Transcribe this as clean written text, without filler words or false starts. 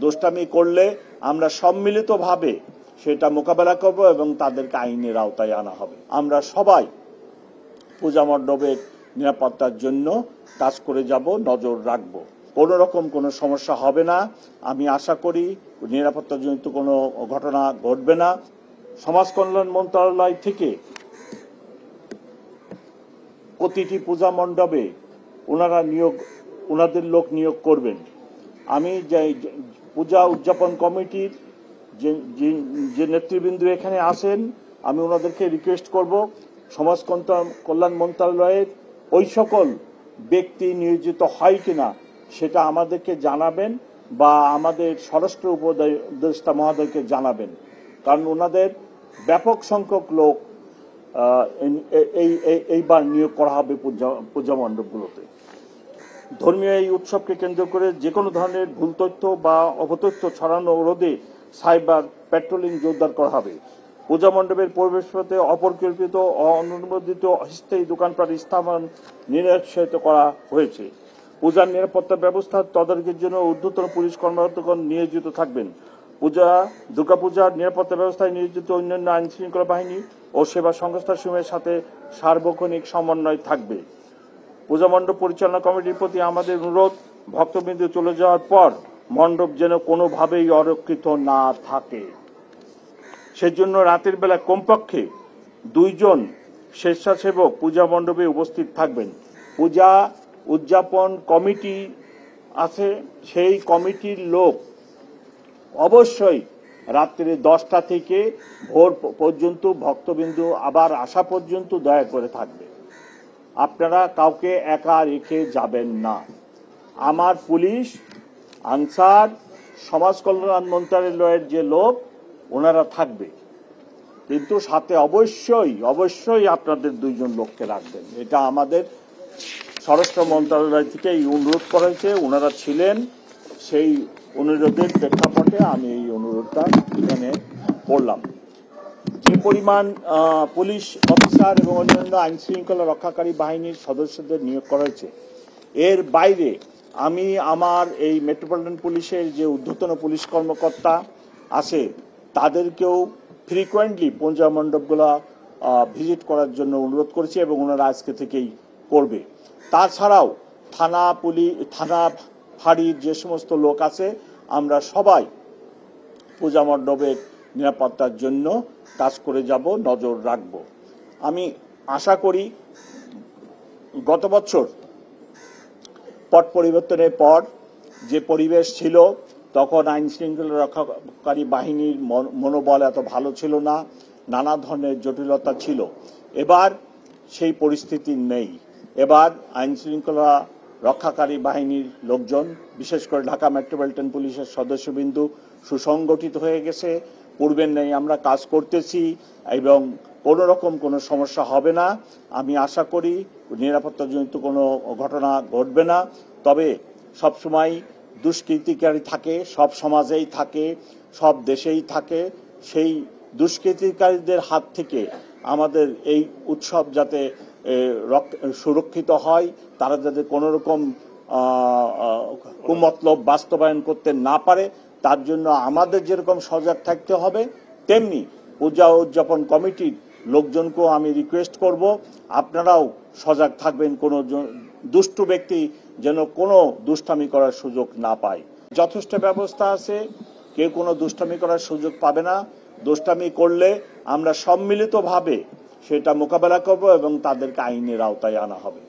দুষ্টামি করলে আমরা সম্মিলিতভাবে সেটা মোকাবেলা করব এবং তাদেরকে আইনের আওতায় আনা হবে। আমরা সবাই পূজা মণ্ডপের নিরাপত্তার জন্য কাজ করে যাব, নজর রাখব, কোনো রকম কোনো সমস্যা হবে না। আমি আশা করি নিরাপত্তাজনিত কোনো ঘটনা ঘটবে না। সমাজ কল্যাণ মন্ত্রণালয় থেকে প্রতিটি পূজা মণ্ডপে ওনাদের লোক নিয়োগ করবেন। আমি পূজা উদযাপন কমিটির যে নেতৃবৃন্দ এখানে আসেন, আমি ওনাদেরকে রিকোয়েস্ট করব সমাজ কল্যাণ মন্ত্রণালয়ের ওই সকল ব্যক্তি নিয়োজিত হয় কিনা সেটা আমাদেরকে জানাবেন বা আমাদের স্বরাষ্ট্র উপদেষ্টা মহোদয়কে জানাবেন, কারণ ওনাদের ব্যাপক সংখ্যক লোক এইবার নিয়োগ করা হবে পূজা মণ্ডপগুলোতে। ধর্মীয় এই উৎসবকে কেন্দ্র করে যে কোনো ধরনের ভুল তথ্য বা অপতথ্য ছড়ানো রোধে সাইবার পেট্রোলিং জোরদার করা হবে। পূজা মণ্ডপের পরিবেশপথে অপরিকল্পিত অননুমোদিত অস্থায়ী দোকানপাট স্থাপন নিরুৎসাহিত করা হয়েছে। পূজার নিরাপত্তা ব্যবস্থা তদারকির জন্য ঊর্ধ্বতন পুলিশ কর্মকর্তাগণ নিয়োজিত থাকবেন। দুর্গাপূজার নিরাপত্তা ব্যবস্থায় নিয়োজিত অন্যান্য আইন শৃঙ্খলা বাহিনী ও সেবা সংস্থাসমূহের সাথে সার্বক্ষণিক সমন্বয় থাকবে। পূজা মণ্ডপ পরিচালনা কমিটির প্রতি আমাদের অনুরোধ, ভক্তবৃন্দ চলে যাওয়ার পর মণ্ডপ যেন কোনোভাবেই অরক্ষিত না থাকে। সেজন্য রাতের বেলা কমপক্ষে 2 জন স্বেচ্ছাসেবক পূজা মণ্ডপে উপস্থিত থাকবেন। পূজা উদযাপন কমিটি আছে, সেই কমিটির লোক অবশ্যই রাত্রি 10টা থেকে ভোর পর্যন্ত ভক্তবিন্দু আবার আসা পর্যন্ত দয়া করে থাকবে। আপনারা কাউকে একা রেখে যাবেন না। আমার পুলিশ, আনসার, সমাজ কল্যাণ মন্ত্রণালয়ের যে লোক ওনারা থাকবে, কিন্তু সাথে অবশ্যই আপনাদের 2 জন লোককে রাখবেন। এটা আমাদের স্বরাষ্ট্র মন্ত্রণালয় থেকে এই অনুরোধ করা হয়েছে, ওনারা ছিলেন, সেই অনুরোধের প্রেক্ষাপটে আমি এই অনুরোধটা এখানে করলাম। যে পরিমাণ পুলিশ অফিসার এবং অন্যান্য আইন শৃঙ্খলা রক্ষাকারী বাহিনীর সদস্যদের নিয়োগ করা হয়েছে, এর বাইরে আমি আমার এই মেট্রোপলিটন পুলিশের যে ঊর্ধ্বতন পুলিশ কর্মকর্তা আছে তাদেরকেও ফ্রিকোয়েন্টলি পূজা মণ্ডপগুলো ভিজিট করার জন্য অনুরোধ করেছি এবং ওনারা আজকে থেকেই করবে। তাছাড়াও থানা ফাঁড়ির যে সমস্ত লোক আছে, আমরা সবাই পূজা মণ্ডপের নিরাপত্তার জন্য কাজ করে যাব, নজর রাখব। আমি আশা করি গত বছর পট পরিবর্তনের পর যে পরিবেশ ছিল, তখন আইন শৃঙ্খলা রক্ষাকারী বাহিনীর মনোবল এত ভালো ছিল না, নানা ধরনের জটিলতা ছিল। এবার সেই পরিস্থিতি নেই। এবার আইন শৃঙ্খলা রক্ষাকারী বাহিনীর লোকজন, বিশেষ করে ঢাকা মেট্রোপলিটন পুলিশের সদস্যবিন্দু সুসংগঠিত হয়ে গেছে। পূর্বের নেই আমরা কাজ করতেছি এবং কোনো রকম কোনো সমস্যা হবে না। আমি আশা করি নিরাপত্তাজনিত কোনো ঘটনা ঘটবে না। তবে সবসময় দুষ্কৃতিকারী থাকে, সব সমাজেই থাকে, সব দেশেই থাকে। সেই দুষ্কৃতিকারীদের হাত থেকে আমাদের এই উৎসব যাতে সুরক্ষিত হয়, তারা যাতে কোনো রকম কুমতলব বাস্তবায়ন করতে না পারে, তার জন্য আমাদের যেরকম সজাগ থাকতে হবে, তেমনি পূজা উদযাপন কমিটির লোকজনকেও আমি রিকোয়েস্ট করব আপনারাও সজাগ থাকবেন, কোনো দুষ্টু ব্যক্তি যেন কোনো দুষ্টামি করার সুযোগ না পায়। যথেষ্ট ব্যবস্থা আছে, কেউ কোনো দুষ্টামি করার সুযোগ পাবে না। দুষ্টামি করলে আমরা সম্মিলিতভাবে সেটা মোকাবেলা করব এবং তাদেরকে আইনের আওতায় আনা হবে।